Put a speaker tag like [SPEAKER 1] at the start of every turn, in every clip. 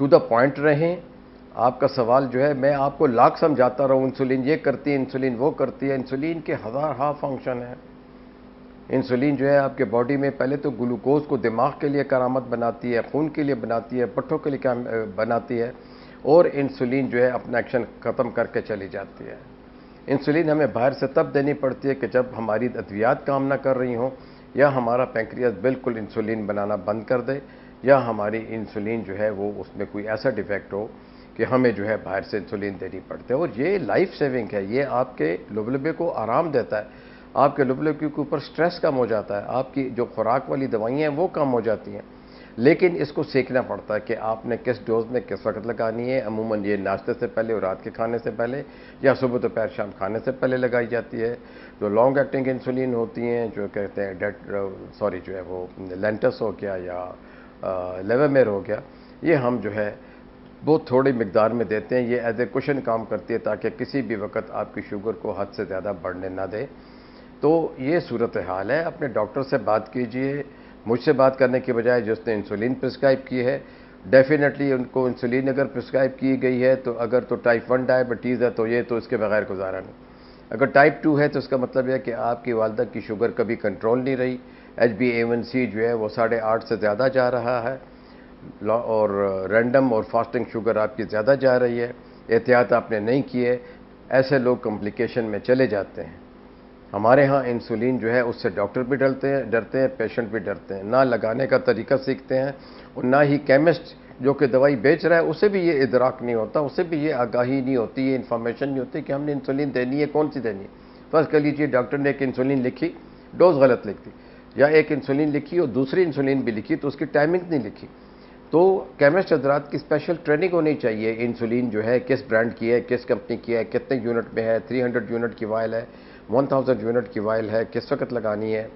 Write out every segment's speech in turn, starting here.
[SPEAKER 1] To the point رہیں. آپ کا سوال جو ہے میں آپ کو لاکھ سمجھاتا رہا ہوں، انسولین یہ کرتی ہے، انسولین وہ کرتی ہے. انسولین کے ہزار فنکشن ہیں. انسولین جو ہے آپ کے باڈی میں پہلے تو گلوکوز کو دماغ کے لیے کرامت بناتی ہے، خون کے لیے بناتی ہے، پٹھوں کے لیے بناتی ہے، اور انسولین جو ہے اپنا ایکشن ختم کر کے چلی جاتی ہے. انسولین ہمیں باہر سے تب دینی پڑتی ہے کہ جب ہماری ادویات کام نہ کر رہی ہوں، یا ہمارا پینکریاس بالکل انسولین بنانا بند کر دے، یا ہماری انسولین جو ہے وہ اس میں کوئی ایسا ڈیفیکٹ ہو کہ ہمیں جو ہے باہر سے انسولین دینی پڑتی ہے. اور یہ لائف سیونگ ہے، یہ آپ کے لبلبے کو آرام دیتا ہے، آپ کے لبلبے کے اوپر سٹریس کم ہو جاتا ہے، آپ کی جو خوراک والی دوائیاں ہیں وہ کم ہو جاتی ہیں. لیکن اس کو سیکھنا پڑتا ہے کہ آپ نے کس ڈوز میں کس وقت لگانی ہے. عموماً یہ ناشتے سے پہلے اور رات کے کھانے سے پہلے، یا صبح دوپہر شام کھانے سے پہلے لگائی جاتی ہے. جو لانگ ایکٹنگ انسولین ہوتی ہیں، جو کہتے ہیں جو ہے وہ لینٹس ہو گیا یا لیوامیر ہو گیا، یہ ہم جو ہے بہت تھوڑی مقدار میں دیتے ہیں. یہ ایز اے کوشن کام کرتی ہے تاکہ کسی بھی وقت آپ کی شوگر کو حد سے زیادہ بڑھنے نہ دے. تو یہ صورتحال ہے. اپنے ڈاکٹر سے بات کیجئے، مجھ سے بات کرنے کے بجائے جس نے انسولین پرسکرائب کی ہے. ڈیفینیٹلی ان کو انسولین اگر پرسکرائب کی گئی ہے تو اگر تو ٹائپ 1 ڈائبٹیز ہے تو یہ تو اس کے بغیر گزارا نہیں. اگر ٹائپ 2 ہے تو اس کا مطلب ہے کہ آپ کی والدہ کی شوگر کبھی کنٹرول نہیں رہی، HbA1c جو ہے وہ 8.5 سے زیادہ جا رہا ہے، اور رینڈم اور فاسٹنگ شوگر آپ کی زیادہ جا رہی ہے، احتیاط آپ نے نہیں کی ہے. ایسے لوگ کمپلیکیشن میں چلے جاتے ہیں. ہمارے ہاں انسولین جو ہے اس سے ڈاکٹر بھی ڈرتے ہیں، پیشنٹ بھی ڈرتے ہیں. نہ لگانے کا طریقہ سیکھتے ہیں، اور نہ ہی کیمسٹ جو کہ دوائی بیچ رہا ہے اسے بھی یہ ادراک نہیں ہوتا، اسے بھی یہ آگاہی نہیں ہوتی، یہ انفارمیشن نہیں ہوتی کہ ہم نے انسولین دینی ہے، کون سی دینی ہے. فرض کر لیجیے ڈاکٹر نے ایک انسولین لکھی، ڈوز غلط لکھ دی، یا ایک انسولین لکھی اور دوسری انسولین بھی لکھی تو اس کی ٹائمنگ نہیں لکھی. تو کیمسٹ حضرات کی اسپیشل ٹریننگ ہونی چاہیے. انسولین جو ہے کس برانڈ کی ہے، کس کمپنی کی ہے، کتنے یونٹ میں ہے، 300 یونٹ کی وائل ہے، 1000 یونٹ کی وائل ہے، کس وقت لگانی ہے،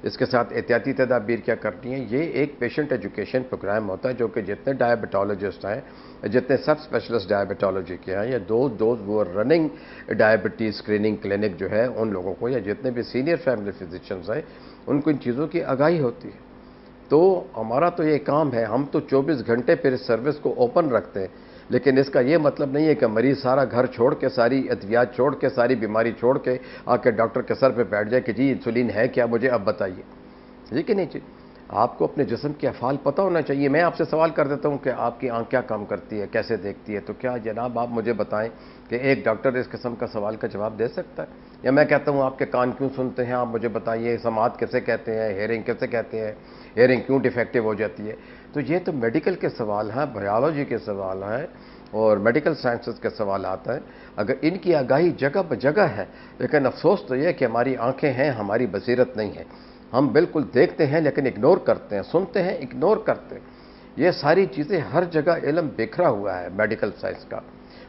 [SPEAKER 1] اس کے ساتھ احتیاطی تدابیر کیا کرنی ہے. یہ ایک پیشنٹ ایجوکیشن پروگرام ہوتا ہے جو کہ جتنے ڈائبٹالوجسٹ ہیں، جتنے سب اسپیشلسٹ ڈائبٹالوجی کے ہیں، یا دوز وہ رننگ ڈائبٹیز اسکریننگ کلینک جو ہے ان لوگوں کو، یا جتنے بھی سینئر فیملی فزیشنز ہیں ان کو ان چیزوں کی آگاہی ہوتی ہے. تو ہمارا تو یہ کام ہے، ہم تو 24 گھنٹے پھر اس سروس کو اوپن رکھتے ہیں. لیکن اس کا یہ مطلب نہیں ہے کہ مریض سارا گھر چھوڑ کے، ساری ادویات چھوڑ کے، ساری بیماری چھوڑ کے آ کے ڈاکٹر کے سر پہ بیٹھ جائے کہ جی انسولین ہے کیا، مجھے اب بتائیے. یہ کہ نہیں چاہیے. آپ کو اپنے جسم کے افعال پتہ ہونا چاہیے. میں آپ سے سوال کر دیتا ہوں کہ آپ کی آنکھ کیا کام کرتی ہے، کیسے دیکھتی ہے، تو کیا جناب آپ مجھے بتائیں کہ ایک ڈاکٹر اس قسم کا سوال کا جواب دے سکتا ہے؟ یا میں کہتا ہوں آپ کے کان کیوں سنتے ہیں، آپ مجھے بتائیے سماعت کیسے کہتے ہیں، ہیئرنگ کیسے کہتے ہیں، ہیئرنگ کیوں ڈیفیکٹیو ہو جاتی ہے. تو یہ تو میڈیکل کے سوال ہیں، بایولوجی کے سوال ہیں، اور میڈیکل سائنسز کے سوالات ہیں. اگر ان کی آگاہی جگہ بہ جگہ ہے، لیکن افسوس تو یہ کہ ہماری آنکھیں ہیں، ہماری بصیرت نہیں ہے. ہم بالکل دیکھتے ہیں لیکن اگنور کرتے ہیں، سنتے ہیں اگنور کرتے ہیں. یہ ساری چیزیں ہر جگہ علم بکھرا ہوا ہے میڈیکل سائنس کا.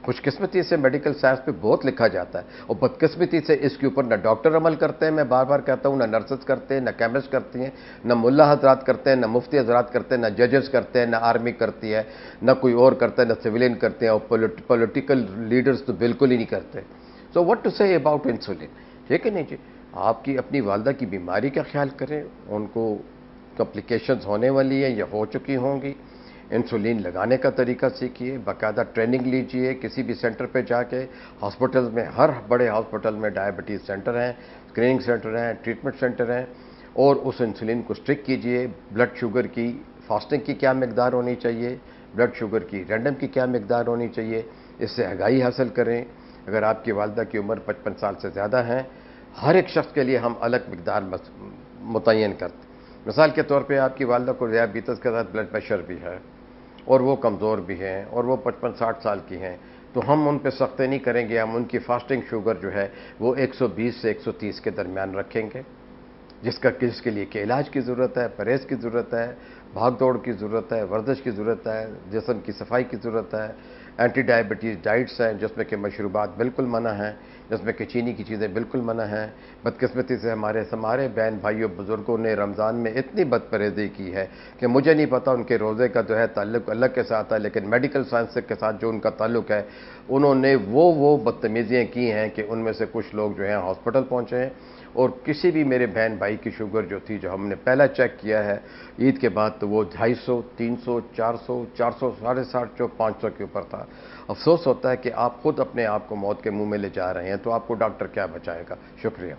[SPEAKER 1] خوش قسمتی سے میڈیکل سائنس پہ بہت لکھا جاتا ہے، اور بدقسمتی سے اس کے اوپر نہ ڈاکٹر عمل کرتے ہیں، میں بار بار کہتا ہوں، نہ نرسز کرتے ہیں، نہ کیمسٹ کرتی ہیں، نہ ملا حضرات کرتے ہیں، نہ مفتی حضرات کرتے ہیں، نہ ججز کرتے ہیں، نہ آرمی کرتی ہے، نہ کوئی اور کرتا ہے، نہ سویلین کرتے ہیں، اور پولیٹیکل لیڈرز تو بالکل ہی نہیں کرتے. سو واٹ ٹو سے اباؤٹ انسولین؟ ٹھیک ہے نہیں جی. آپ کی اپنی والدہ کی بیماری کا خیال کریں، ان کو کمپلیکیشنز ہونے والی ہیں یا ہو چکی ہوں گی. انسولین لگانے کا طریقہ سیکھیے، باقاعدہ ٹریننگ لیجئے. کسی بھی سینٹر پہ جا کے، ہاسپٹلز میں، ہر بڑے ہاسپٹل میں ڈائبٹیز سینٹر ہیں، اسکریننگ سینٹر ہیں، ٹریٹمنٹ سینٹر ہیں، اور اس انسولین کو اسٹرک کیجئے. بلڈ شوگر کی فاسٹنگ کی کیا مقدار ہونی چاہیے، بلڈ شوگر کی رینڈم کی کیا مقدار ہونی چاہیے، اس سے آگاہی حاصل کریں. اگر آپ کی والدہ کی عمر 55 سال سے زیادہ ہیں، ہر ایک شخص کے لیے ہم الگ مقدار متعین کرتے. مثال کے طور پہ آپ کی والدہ کو ذیابیطس کے ساتھ بلڈ پریشر بھی ہے، اور وہ کمزور بھی ہیں، اور وہ 55-60 سال کی ہیں، تو ہم ان پہ سختی نہیں کریں گے. ہم ان کی فاسٹنگ شوگر جو ہے وہ 120 سے 130 کے درمیان رکھیں گے، جس کے لیے کہ علاج کی ضرورت ہے، پرہیز کی ضرورت ہے، بھاگ دوڑ کی ضرورت ہے، ورزش کی ضرورت ہے، جسم کی صفائی کی ضرورت ہے. اینٹی ڈائبٹیز ڈائٹس ہیں جس میں کہ مشروبات بالکل منع ہیں، جس میں کہ چینی کی چیزیں بالکل منع ہیں. بدقسمتی سے ہمارے بہن بھائیوں بزرگوں نے رمضان میں اتنی بد پرہیزی کی ہے کہ مجھے نہیں پتا ان کے روزے کا جو ہے تعلق اللہ کے ساتھ ہے، لیکن میڈیکل سائنس کے ساتھ جو ان کا تعلق ہے، انہوں نے وہ بدتمیزیاں کی ہیں کہ ان میں سے کچھ لوگ جو ہیں ہاسپٹل پہنچے ہیں. اور کسی بھی میرے بہن بھائی کی شوگر جو تھی، جو ہم نے پہلا چیک کیا ہے عید کے بعد تو وہ 250, 300, 400, 400, 650, 500 کے اوپر تھا. افسوس ہوتا ہے کہ آپ خود اپنے آپ کو موت کے منہ میں لے جا رہے ہیں, تو آپ کو ڈاکٹر کیا بچائے گا. شکریہ.